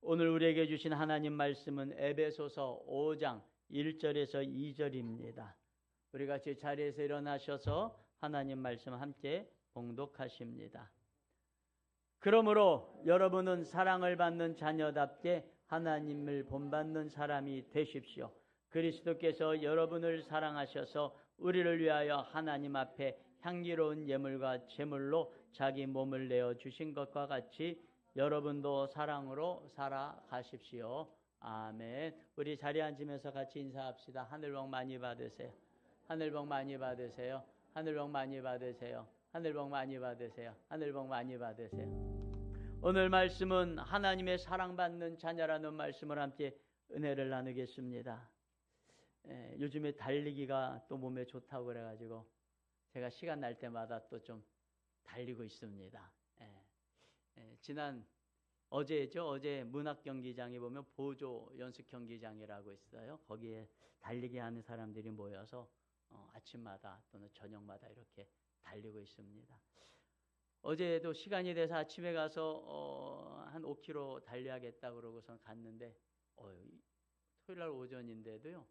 오늘 우리에게 주신 하나님 말씀은 에베소서 5장 1절에서 2절입니다. 우리 같이 자리에서 일어나셔서 하나님 말씀 함께 봉독하십니다. 그러므로 여러분은 사랑을 받는 자녀답게 하나님을 본받는 사람이 되십시오. 그리스도께서 여러분을 사랑하셔서 우리를 위하여 하나님 앞에 향기로운 예물과 제물로 자기 몸을 내어주신 것과 같이 여러분도 사랑으로 살아가십시오. 아멘. 우리 자리에 앉으면서 같이 인사합시다. 하늘복 많이 받으세요. 하늘복 많이 받으세요. 하늘복 많이 받으세요. 하늘복 많이 받으세요. 하늘복 많이 받으세요. 오늘 말씀은 하나님의 사랑받는 자녀라는 말씀을 함께 은혜를 나누겠습니다. 요즘에 달리기가 또 몸에 좋다고 그래가지고 제가 시간 날 때마다 또 좀 달리고 있습니다. 어제 문학 경기장에 보면 보조 연습 경기장이라고 있어요. 거기에 달리기 하는 사람들이 모여서 아침마다 또는 저녁마다 이렇게 달리고 있습니다. 어제도 시간이 돼서 아침에 가서 한 5km 달려야겠다 그러고선 갔는데 토요일 날 오전인데도요.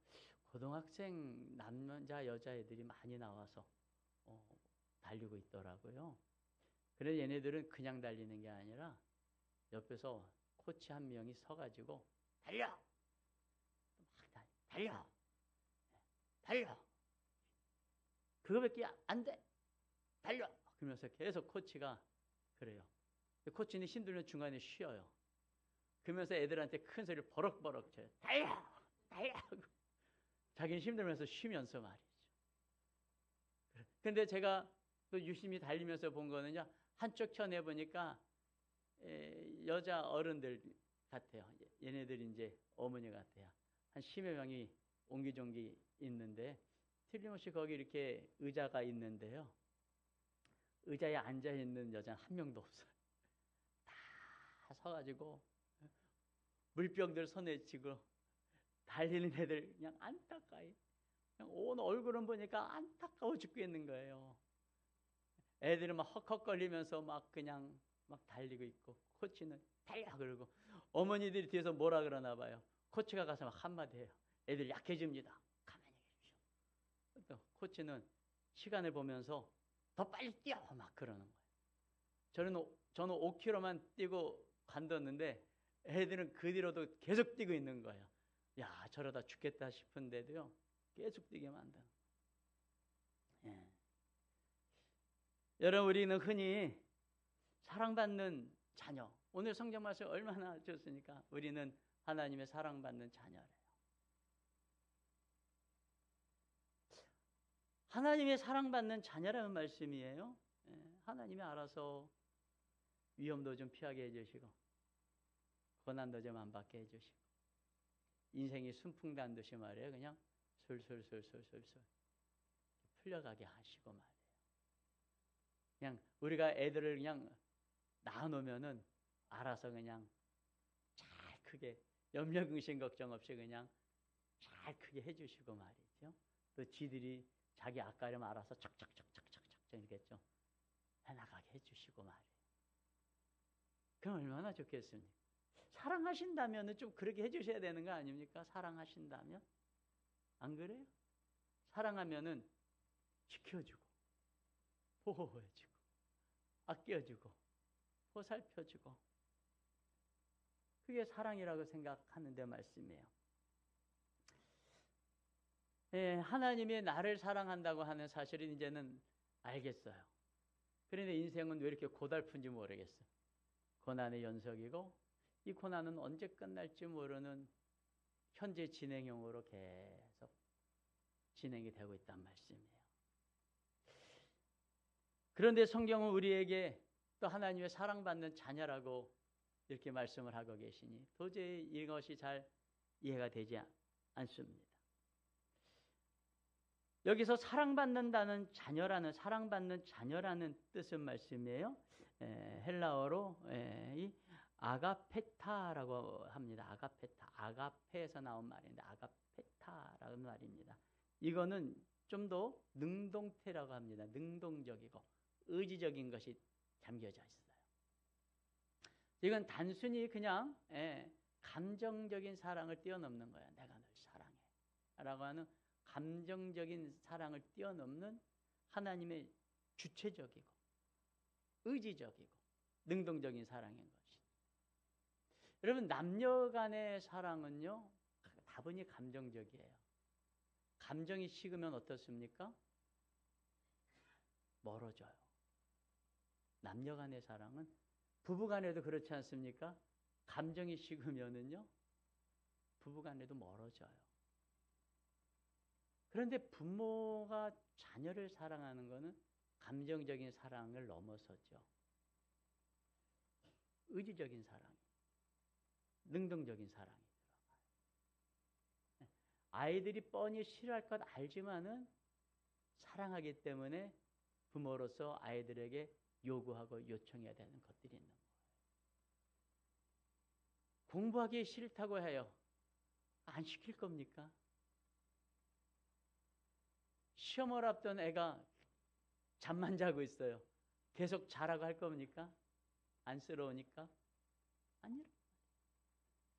고등학생 남자 여자애들이 많이 나와서 달리고 있더라고요. 그래서 얘네들은 그냥 달리는 게 아니라 옆에서 코치 한 명이 서가지고 달려! 막 달려! 달려! 그거밖에 안 돼! 달려! 그러면서 계속 코치가 그래요. 코치는 힘들면 중간에 쉬어요. 그러면서 애들한테 큰 소리를 버럭버럭 쳐요. 달려! 달려! 자기는 힘들면서 쉬면서 말이죠. 근데 제가 또 유심히 달리면서 본 거는요. 한쪽 편에 보니까 여자 어른들 같아요. 얘네들이 이제 어머니 같아요. 한 10여 명이 옹기종기 있는데 틀림없이 거기 이렇게 의자가 있는데요. 의자에 앉아있는 여자는 한 명도 없어요. 다 서가지고 물병들 손에 쥐고 달리는 애들 그냥 안타까워요. 그냥 온 얼굴은 보니까 안타까워 죽겠는 거예요. 애들은 막 헉헉거리면서 막 그냥 막 달리고 있고 코치는 달려 그러고 어머니들이 뒤에서 뭐라 그러나 봐요. 코치가 가서 막 한마디 해요. 애들 약해집니다. 가만히 계십시오. 또 코치는 시간을 보면서 더 빨리 뛰어 막 그러는 거예요. 저는 5km만 뛰고 간뒀는데 애들은 그 뒤로도 계속 뛰고 있는 거예요. 야 저러다 죽겠다 싶은데도요. 계속 뛰게 만드는 거예요. 여러분 우리는 흔히 사랑받는 자녀. 오늘 성경 말씀 얼마나 좋습니까? 우리는 하나님의 사랑받는 자녀래요. 하나님의 사랑받는 자녀라는 말씀이에요. 하나님이 알아서 위험도 좀 피하게 해주시고 고난도 좀 안 받게 해주시고 인생이 순풍단 듯이 말이에요. 그냥 술술술술술술 풀려가게 하시고 말이에요. 그냥 우리가 애들을 그냥 낳아놓으면은 알아서 그냥 잘 크게 염려근심 걱정 없이 그냥 잘 크게 해주시고 말이죠. 또 지들이 자기 앞가림 알아서 척척척척척척 이렇게 좀 해나가게 해주시고 말이에요. 그럼 얼마나 좋겠습니까? 사랑하신다면 좀 그렇게 해주셔야 되는 거 아닙니까? 사랑하신다면? 안 그래요? 사랑하면은 지켜주고 보호해주고 아껴주고 보살펴주고 그게 사랑이라고 생각하는데 말씀이에요. 하나님이 나를 사랑한다고 하는 사실은 이제는 알겠어요. 그런데 인생은 왜 이렇게 고달픈지 모르겠어요. 고난의 연속이고 이 고난은 언제 끝날지 모르는 현재 진행형으로 계속 진행이 되고 있단 말씀이에요. 그런데 성경은 우리에게 또 하나님의 사랑받는 자녀라고 이렇게 말씀을 하고 계시니 도저히 이것이 잘 이해가 되지 않습니다. 여기서 사랑받는다는 자녀라는 사랑받는 자녀라는 뜻은 말씀이에요. 헬라어로 이 아가페타라고 합니다. 아가페타, 아가페에서 나온 말인데 아가페타라는 말입니다. 이거는 좀 더 능동태라고 합니다. 능동적이고 의지적인 것이 담겨져 있어요. 이건 단순히 그냥 감정적인 사랑을 뛰어넘는 거야. 내가 널 사랑해 라고 하는 감정적인 사랑을 뛰어넘는 하나님의 주체적이고 의지적이고 능동적인 사랑인 것이. 여러분, 남녀 간의 사랑은요, 다분히 감정적이에요. 감정이 식으면 어떻습니까? 멀어져요. 남녀 간의 사랑은, 부부 간에도 그렇지 않습니까? 감정이 식으면은요, 부부 간에도 멀어져요. 그런데 부모가 자녀를 사랑하는 것은 감정적인 사랑을 넘어서죠. 의지적인 사랑, 능동적인 사랑이 들어가요. 아이들이 뻔히 싫어할 것 알지만은 사랑하기 때문에 부모로서 아이들에게 요구하고 요청해야 되는 것들이 있는 거예요. 공부하기 싫다고 해요. 안 시킬 겁니까? 시험을 앞둔 애가 잠만 자고 있어요. 계속 자라고 할 겁니까? 안쓰러우니까? 아니요.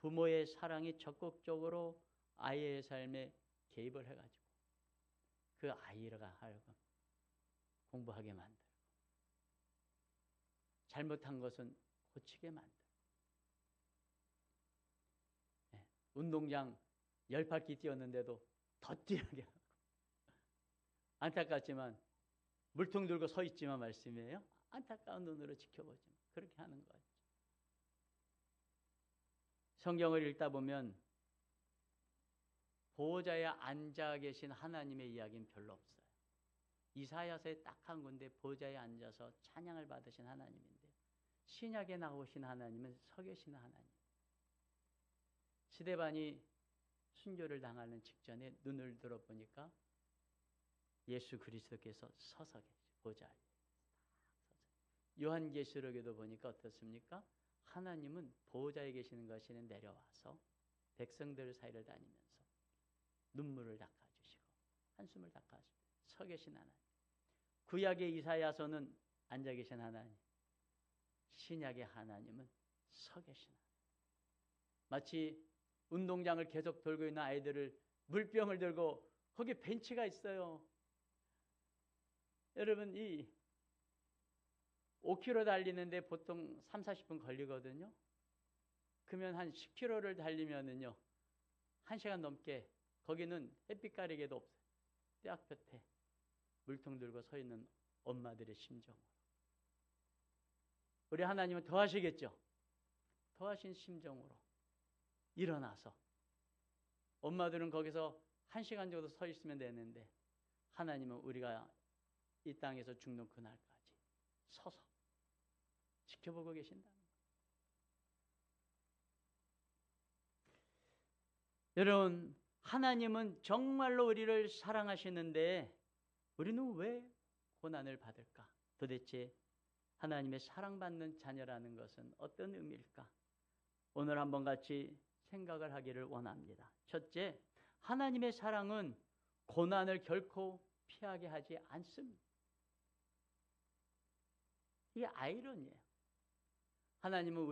부모의 사랑이 적극적으로 아이의 삶에 개입을 해가지고 그 아이가 하여금 공부하게 만들고 잘못한 것은 고치게 만들고, 운동장 10바퀴 뛰었는데도 더 뛰게 하고, 안타깝지만 물통 들고 서 있지만 말씀이에요. 안타까운 눈으로 지켜보지만 그렇게 하는 거죠. 성경을 읽다 보면 보호자에 앉아 계신 하나님의 이야기는 별로 없어요. 이사야서에 딱 한 군데 보호자에 앉아서 찬양을 받으신 하나님인데, 신약에 나오신 하나님은 서 계시는 하나님. 스데반이 순교를 당하는 직전에 눈을 들어보니까 예수 그리스도께서 서서 계시, 보좌에. 요한계시록에도 보니까 어떻습니까? 하나님은 보호자에 계시는 것이 내려와서 백성들 사이를 다니면서 눈물을 닦아주시고 한숨을 닦아주시고 서 계신 하나님. 구약의 이사야서는 앉아 계신 하나님, 신약의 하나님은 서 계신 하나님. 마치 운동장을 계속 돌고 있는 아이들을, 물병을 들고 거기 벤치가 있어요. 여러분, 이 5km 달리는데 보통 3, 40분 걸리거든요. 그러면 한 10km를 달리면은요, 1시간 넘게, 거기는 햇빛 가리개도 없어요. 떼약볕에 물통 들고 서 있는 엄마들의 심정으로. 우리 하나님은 더 하시겠죠? 더 하신 심정으로 일어나서, 엄마들은 거기서 1시간 정도 서 있으면 되는데 하나님은 우리가 이 땅에서 죽는 그날까지 서서 지켜보고 계신다는 거예요. 여러분, 하나님은 정말로 우리를 사랑하시는데 우리는 왜 고난을 받을까? 도대체 하나님의 사랑받는 자녀라는 것은 어떤 의미일까? 오늘 한번 같이 생각을 하기를 원합니다. 첫째, 하나님의 사랑은 고난을 결코 피하게 하지 않습니다. 이게 아이러니예요. 하나님은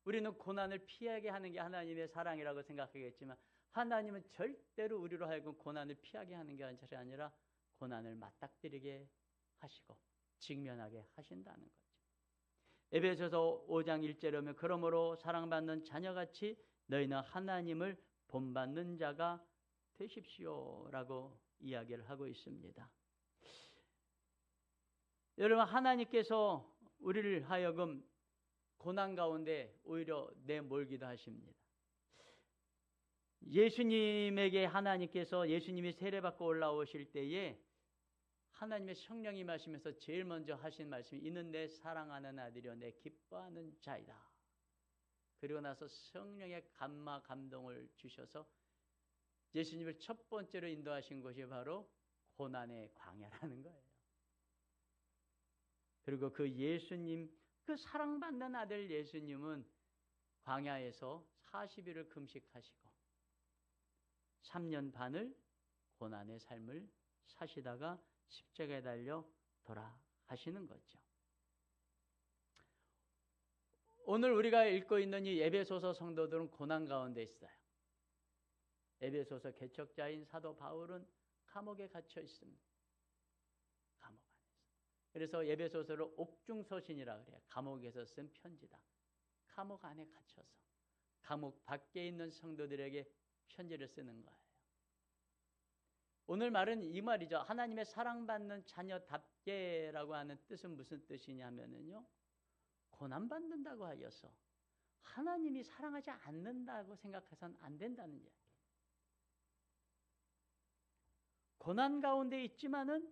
우리는 고난을 피하게 하는 게 하나님의 사랑이라고 생각하겠지만, 하나님은 절대로 우리로 하여금 고난을 피하게 하는 게 아니라 고난을 맞닥뜨리게 하시고 직면하게 하신다는 거죠. 에베소서 5장 1절에 보면, 그러므로 사랑받는 자녀같이 너희는 하나님을 본받는 자가 되십시오라고 이야기를 하고 있습니다. 여러분, 하나님께서 우리를 하여금 고난 가운데 오히려 내몰기도 하십니다. 예수님에게 하나님께서, 예수님이 세례받고 올라오실 때에 하나님의 성령이 임하시면서 제일 먼저 하신 말씀이, 이는 내 사랑하는 아들이요 내 기뻐하는 자이다. 그리고 나서 성령의 감화 감동을 주셔서 예수님을 첫 번째로 인도하신 것이 바로 고난의 광야라는 거예요. 그리고 그 예수님, 그 사랑받는 아들 예수님은 광야에서 40일을 금식하시고 3년 반을 고난의 삶을 사시다가 십자가에 달려 돌아가시는 거죠. 오늘 우리가 읽고 있는 이 에베소서 성도들은 고난 가운데 있어요. 에베소서 개척자인 사도 바울은 감옥에 갇혀 있습니다. 감옥 안에서. 그래서 에베소서를 옥중서신이라 그래요. 감옥에서 쓴 편지다. 감옥 안에 갇혀서 감옥 밖에 있는 성도들에게 편지를 쓰는 거예요. 오늘 말은 이 말이죠. 하나님의 사랑받는 자녀답게라고 하는 뜻은 무슨 뜻이냐면요, 고난받는다고 하여서 하나님이 사랑하지 않는다고 생각해서는 안 된다는 이야기예요. 고난 가운데 있지만은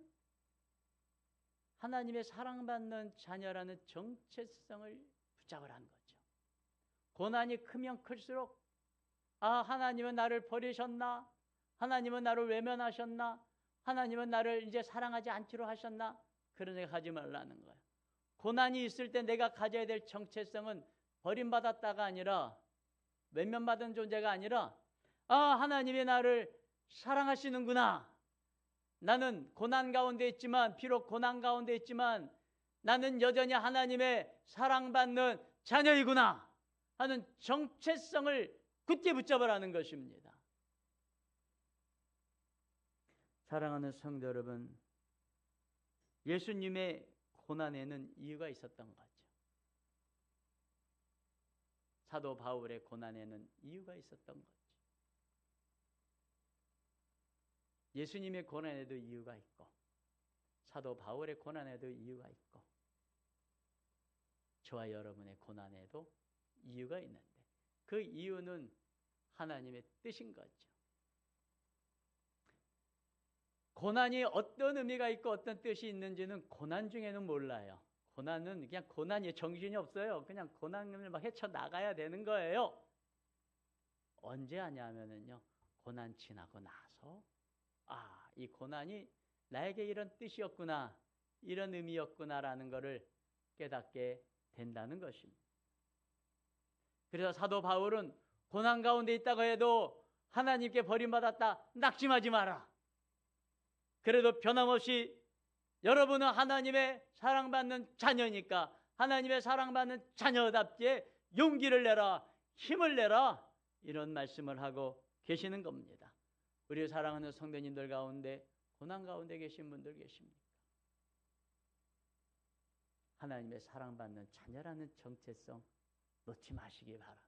하나님의 사랑받는 자녀라는 정체성을 붙잡으라는 거죠. 고난이 크면 클수록 하나님은 나를 버리셨나? 하나님은 나를 외면하셨나? 하나님은 나를 이제 사랑하지 않기로 하셨나? 그런 생각하지 말라는 거예요. 고난이 있을 때 내가 가져야 될 정체성은 버림받았다가 아니라, 외면받은 존재가 아니라, 하나님이 나를 사랑하시는구나. 나는 고난 가운데 있지만, 비록 고난 가운데 있지만 나는 여전히 하나님의 사랑받는 자녀이구나 하는 정체성을 굳게 붙잡으라는 것입니다. 사랑하는 성도 여러분, 예수님의 고난에는 이유가 있었던 거죠. 사도 바울의 고난에는 이유가 있었던 거죠. 예수님의 고난에도 이유가 있고, 사도 바울의 고난에도 이유가 있고, 저와 여러분의 고난에도 이유가 있는데, 그 이유는 하나님의 뜻인 거죠. 고난이 어떤 의미가 있고 어떤 뜻이 있는지는 고난 중에는 몰라요. 고난은 그냥 고난이 정신이 없어요. 그냥 고난을 막 헤쳐나가야 되는 거예요. 언제 하냐면요, 고난 지나고 나서 이 고난이 나에게 이런 뜻이었구나, 이런 의미였구나라는 것을 깨닫게 된다는 것입니다. 그래서 사도 바울은 고난 가운데 있다고 해도 하나님께 버림받았다, 낙심하지 마라. 그래도 변함없이 여러분은 하나님의 사랑받는 자녀니까 하나님의 사랑받는 자녀답게 용기를 내라, 힘을 내라, 이런 말씀을 하고 계시는 겁니다. 우리 사랑하는 성도님들 가운데 고난 가운데 계신 분들 계십니까? 하나님의 사랑받는 자녀라는 정체성 놓지 마시기 바랍니다.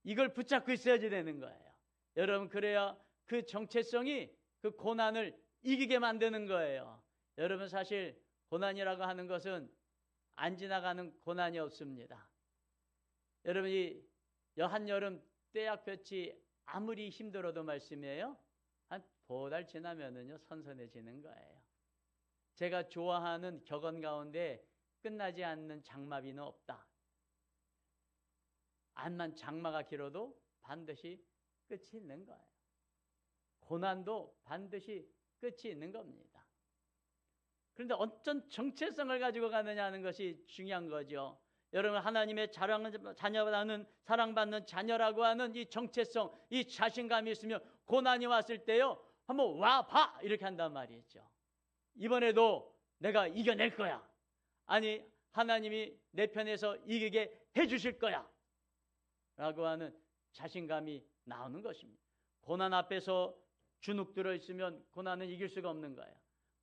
이걸 붙잡고 있어야지 되는 거예요. 여러분, 그래야 그 정체성이 그 고난을 이기게 만드는 거예요. 여러분, 사실 고난이라고 하는 것은 안 지나가는 고난이 없습니다. 여러분이 한여름 떼약볕이 아무리 힘들어도 말씀이에요, 한 2달 지나면은요 선선해지는 거예요. 제가 좋아하는 격언 가운데 끝나지 않는 장마비는 없다. 암만 장마가 길어도 반드시 끝이 있는 거예요. 고난도 반드시 끝이 있는 겁니다. 그런데 어떤 정체성을 가지고 가느냐 하는 것이 중요한 거죠. 여러분, 하나님의 자녀라는, 사랑받는 자녀라고 하는 이 정체성, 이 자신감이 있으면 고난이 왔을 때요, 한번 와봐! 이렇게 한단 말이죠. 이번에도 내가 이겨낼 거야. 아니, 하나님이 내 편에서 이기게 해주실 거야 라고 하는 자신감이 나오는 것입니다. 고난 앞에서 주눅 들어 있으면 고난은 이길 수가 없는 거예요.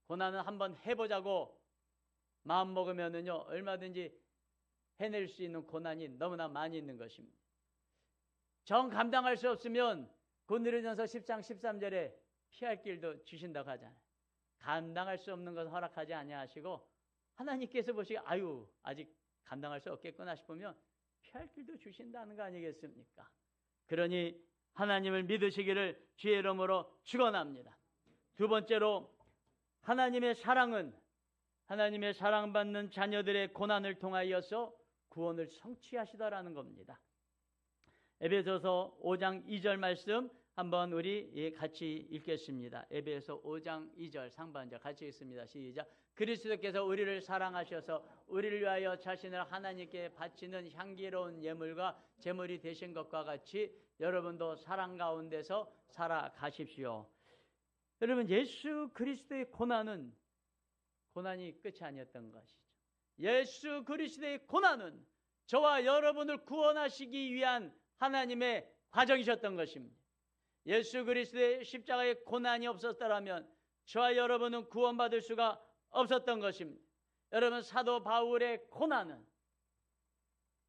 고난은 한번 해보자고 마음 먹으면은요, 얼마든지 해낼 수 있는 고난이 너무나 많이 있는 것입니다. 정 감당할 수 없으면 고린도전서 10장 13절에 피할 길도 주신다고 하잖아요. 감당할 수 없는 것을 허락하지 아니하시고 하나님께서 보시기에 아직 감당할 수 없겠구나 싶으면 피할 길도 주신다는 거 아니겠습니까? 그러니 하나님을 믿으시기를 주의 이름으로 축원합니다. 두 번째로, 하나님의 사랑은 하나님의 사랑받는 자녀들의 고난을 통하여서 구원을 성취하시더라는 겁니다. 에베소서 5장 2절 말씀 한번 우리 같이 읽겠습니다. 에베소 5장 2절 상반절 같이 읽습니다. 시작. 그리스도께서 우리를 사랑하셔서 우리를 위하여 자신을 하나님께 바치는 향기로운 예물과 제물이 되신 것과 같이 여러분도 사랑 가운데서 살아가십시오. 여러분, 예수 그리스도의 고난이 끝이 아니었던 것이죠. 예수 그리스도의 고난은 저와 여러분을 구원하시기 위한 하나님의 과정이셨던 것입니다. 예수 그리스도의 십자가의 고난이 없었더라면 저와 여러분은 구원받을 수가 없었던 것입니다. 여러분, 사도 바울의 고난은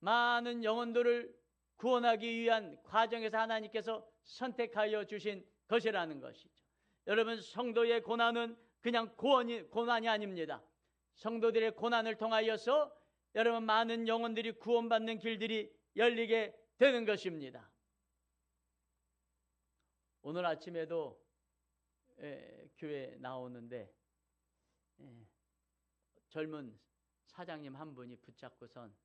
많은 영혼들을 구원하기 위한 과정에서 하나님께서 선택하여 주신 것이라는 것이죠. 여러분, 성도의 고난은 그냥 고난이 아닙니다. 성도들의 고난을 통하여서 여러분, 많은 영혼들이 구원받는 길들이 열리게 되는 것입니다. 오늘 아침에도 교회 나오는데 젊은 사장님 한 분이 붙잡고선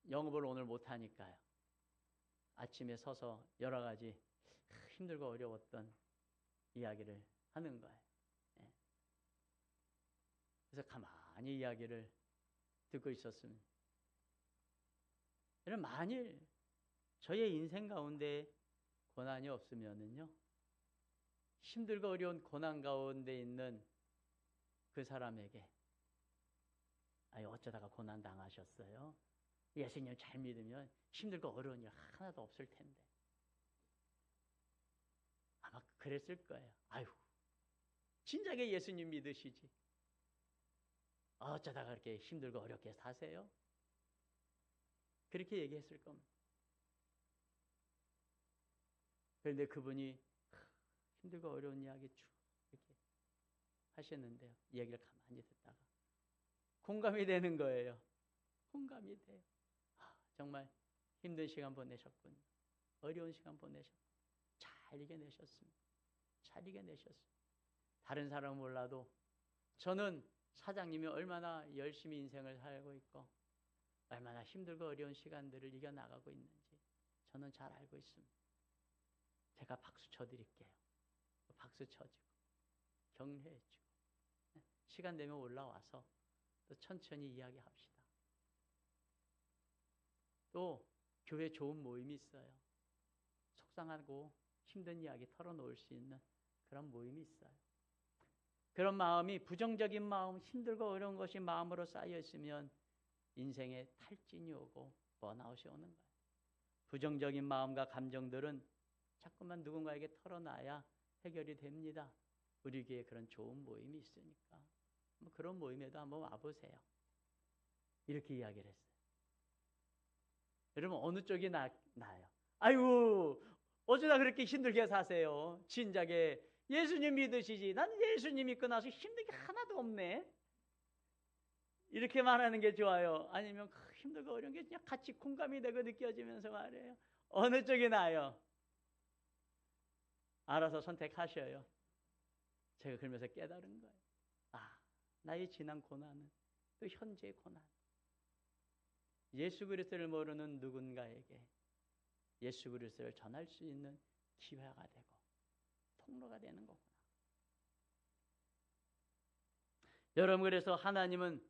영업을 오늘 못하니까요, 아침에 서서 여러 가지 힘들고 어려웠던 이야기를 하는 거예요. 그래서 가만히 이야기를 듣고 있었습니다. 여러분, 만일 저의 인생 가운데 고난이 없으면은요, 힘들고 어려운 고난 가운데 있는 그 사람에게 어쩌다가 고난 당하셨어요? 예수님 잘 믿으면 힘들고 어려운 일 하나도 없을 텐데. 아마 그랬을 거예요. 아유, 진작에 예수님 믿으시지. 어쩌다가 그렇게 힘들고 어렵게 사세요? 그렇게 얘기했을 겁니다. 그런데 그분이 힘들고 어려운 이야기 쭉 이렇게 하셨는데요, 얘기를 가만히 듣다가 공감이 되는 거예요. 공감이 돼요. 정말 힘든 시간 보내셨군요. 어려운 시간 보내셨군요. 잘 이겨내셨습니다. 잘 이겨내셨습니다. 다른 사람은 몰라도 저는 사장님이 얼마나 열심히 인생을 살고 있고 얼마나 힘들고 어려운 시간들을 이겨나가고 있는지 저는 잘 알고 있습니다. 제가 박수 쳐드릴게요. 박수 쳐주고 격려해주고 시간 되면 올라와서 또 천천히 이야기합시다. 또 교회 좋은 모임이 있어요. 속상하고 힘든 이야기 털어놓을 수 있는 그런 모임이 있어요. 그런 마음이, 부정적인 마음, 힘들고 어려운 것이 마음으로 쌓여 있으면 인생에 탈진이 오고 번아웃이 오는 거예요. 부정적인 마음과 감정들은 자꾸만 누군가에게 털어놔야 해결이 됩니다. 우리 교회에 그런 좋은 모임이 있으니까 그런 모임에도 한번 와보세요. 이렇게 이야기를 했어요. 여러분, 어느 쪽이 나아요? 아이고, 어쩌다 그렇게 힘들게 사세요? 진작에 예수님 믿으시지. 난 예수님 믿고 나서 힘든 게 하나도 없네. 이렇게 말하는 게 좋아요? 아니면 힘들고 어려운 게 그냥 같이 공감이 되고 느껴지면서 말해요? 어느 쪽이 나아요? 알아서 선택하셔요. 제가 그러면서 깨달은 거예요. 나의 지난 고난은 또 현재의 고난, 예수 그리스도를 모르는 누군가에게 예수 그리스도를 전할 수 있는 기회가 되고 통로가 되는 거구나. 여러분, 그래서 하나님은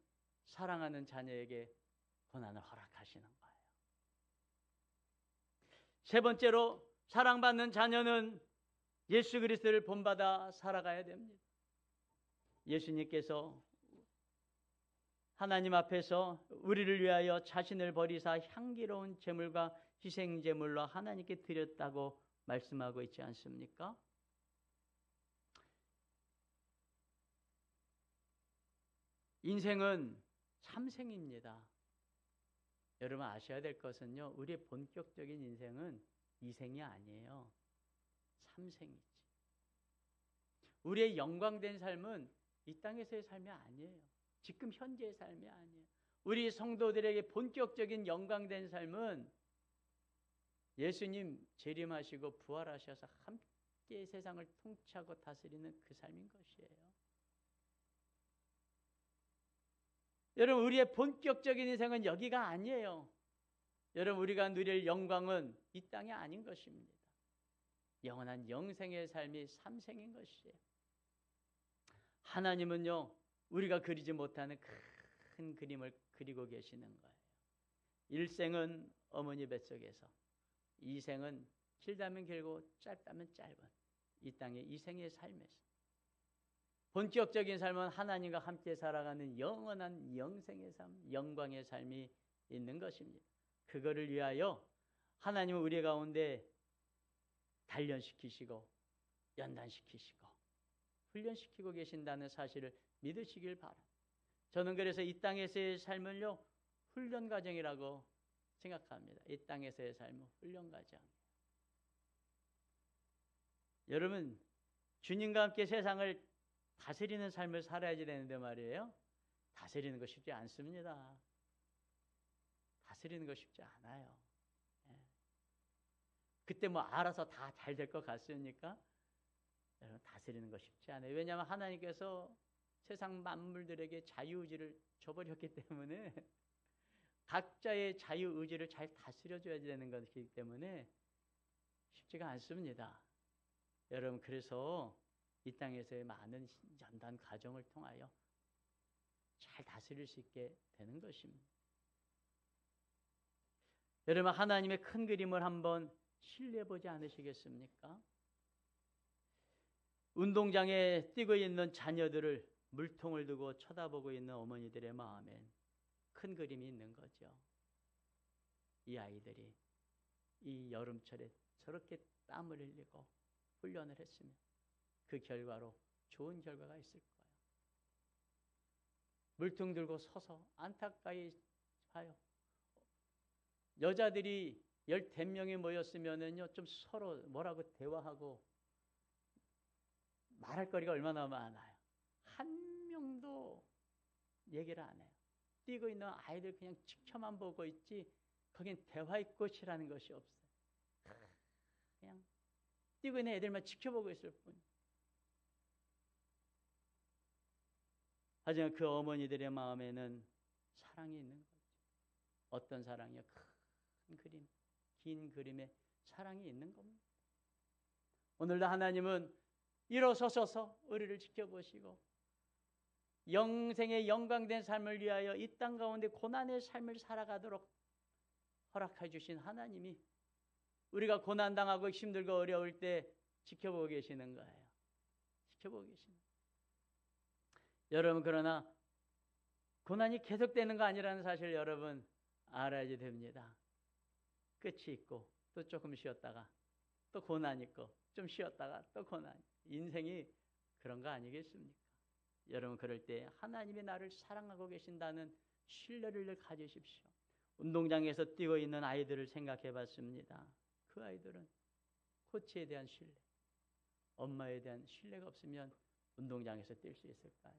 사랑하는 자녀에게 고난을 허락하시는 거예요. 세 번째로, 사랑받는 자녀는 예수 그리스도를 본받아 살아가야 됩니다. 예수님께서 하나님 앞에서 우리를 위하여 자신을 버리사 향기로운 제물과 희생 제물로 하나님께 드렸다고 말씀하고 있지 않습니까? 인생은 삼생입니다. 여러분, 아셔야 될 것은요, 우리의 본격적인 인생은 이생이 아니에요. 삼생이지. 우리의 영광된 삶은 이 땅에서의 삶이 아니에요. 지금 현재의 삶이 아니에요. 우리 성도들에게 본격적인 영광된 삶은 예수님 재림하시고 부활하셔서 함께 세상을 통치하고 다스리는 그 삶인 것이에요. 여러분, 우리의 본격적인 인생은 여기가 아니에요. 여러분, 우리가 누릴 영광은 이 땅이 아닌 것입니다. 영원한 영생의 삶이 삼생인 것이에요. 하나님은요, 우리가 그리지 못하는 큰 그림을 그리고 계시는 거예요. 일생은 어머니 뱃속에서, 이생은 길다면 길고 짧다면 짧은 이 땅의 이생의 삶에서, 본격적인 삶은 하나님과 함께 살아가는 영원한 영생의 삶, 영광의 삶이 있는 것입니다. 그거를 위하여 하나님은 우리 가운데 단련시키시고 연단시키시고 훈련시키고 계신다는 사실을 믿으시길 바랍니다. 저는 그래서 이 땅에서의 삶을요, 훈련 과정이라고 생각합니다. 이 땅에서의 삶은 훈련 과정. 여러분, 주님과 함께 세상을 다스리는 삶을 살아야지 되는데 말이에요. 다스리는 거 쉽지 않습니다. 다스리는 거 쉽지 않아요. 그때 뭐 알아서 다 잘 될 것 같습니까? 여러분, 다스리는 거 쉽지 않아요. 왜냐하면 하나님께서 세상 만물들에게 자유의지를 줘버렸기 때문에 각자의 자유의지를 잘 다스려줘야 되는 것이기 때문에 쉽지가 않습니다. 여러분, 그래서 이 땅에서의 많은 연단 과정을 통하여 잘 다스릴 수 있게 되는 것입니다. 여러분, 하나님의 큰 그림을 한번 신뢰해보지 않으시겠습니까? 운동장에 뛰고 있는 자녀들을 물통을 두고 쳐다보고 있는 어머니들의 마음엔 큰 그림이 있는 거죠. 이 아이들이 이 여름철에 저렇게 땀을 흘리고 훈련을 했으면 그 결과로 좋은 결과가 있을 거예요. 물통 들고 서서 안타까이 봐요. 여자들이 10명이 모였으면은요, 좀 서로 뭐라고 대화하고 말할 거리가 얼마나 많아요. 한 명도 얘기를 안 해요. 뛰고 있는 아이들 그냥 지켜만 보고 있지, 거긴 대화의 꽃이라는 것이 없어요. 그냥 뛰고 있는 애들만 지켜보고 있을 뿐. 하지만 그 어머니들의 마음에는 사랑이 있는 거죠. 어떤 사랑이요? 큰 그림, 긴 그림에 사랑이 있는 겁니다. 오늘도 하나님은 일어서셔서 우리를 지켜보시고 영생의 영광된 삶을 위하여 이 땅 가운데 고난의 삶을 살아가도록 허락해 주신 하나님이 우리가 고난당하고 힘들고 어려울 때 지켜보고 계시는 거예요. 지켜보고 계시는 거예요. 여러분, 그러나 고난이 계속되는 거 아니라는 사실 여러분 알아야 됩니다. 끝이 있고 또 조금 쉬었다가 또 고난 있고 좀 쉬었다가 또 고난. 인생이 그런 거 아니겠습니까? 여러분, 그럴 때 하나님이 나를 사랑하고 계신다는 신뢰를 가지십시오. 운동장에서 뛰고 있는 아이들을 생각해 봤습니다. 그 아이들은 코치에 대한 신뢰, 엄마에 대한 신뢰가 없으면 운동장에서 뛸 수 있을까요?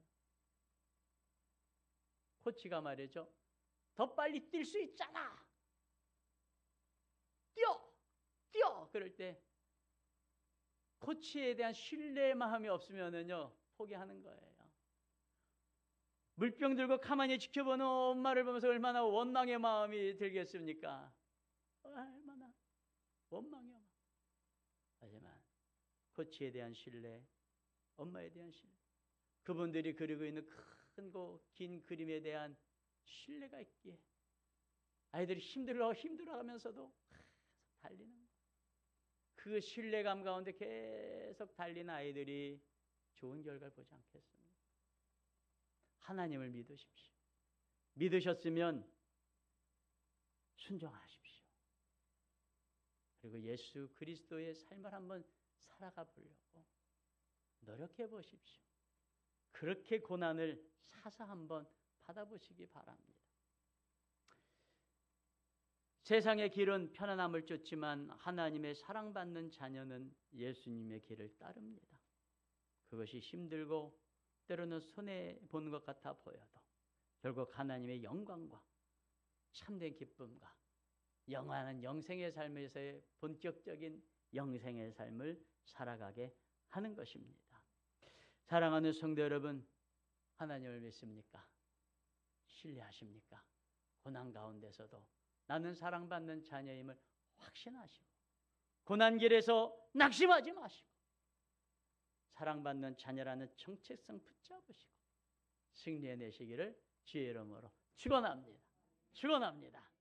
코치가 말이죠, 더 빨리 뛸 수 있잖아, 뛰어! 그럴 때 코치에 대한 신뢰의 마음이 없으면은요, 포기하는 거예요. 물병 들고 가만히 지켜보는 엄마를 보면서 얼마나 원망의 마음이 들겠습니까? 얼마나 원망이요. 하지만 코치에 대한 신뢰, 엄마에 대한 신뢰, 그분들이 그리고 있는 크고 긴 그림에 대한 신뢰가 있기에 아이들이 힘들어가면서도 계속 달리는 거예요. 그 신뢰감 가운데 계속 달리는 아이들이 좋은 결과를 보지 않겠습니까? 하나님을 믿으십시오. 믿으셨으면 순종하십시오. 그리고 예수 그리스도의 삶을 한번 살아가 보려고 노력해 보십시오. 그렇게 고난을 사서 한번 받아보시기 바랍니다. 세상의 길은 편안함을 쫓지만 하나님의 사랑받는 자녀는 예수님의 길을 따릅니다. 그것이 힘들고 때로는 손해보는 것 같아 보여도 결국 하나님의 영광과 참된 기쁨과 영원한 영생의 삶에서의 본격적인 영생의 삶을 살아가게 하는 것입니다. 사랑하는 성도 여러분, 하나님을 믿습니까? 신뢰하십니까? 고난 가운데서도 나는 사랑받는 자녀임을 확신하시고 고난길에서 낙심하지 마시고 사랑받는 자녀라는 정체성 붙잡으시고 승리해내시기를 주의 이름으로 축원합니다. 축원합니다.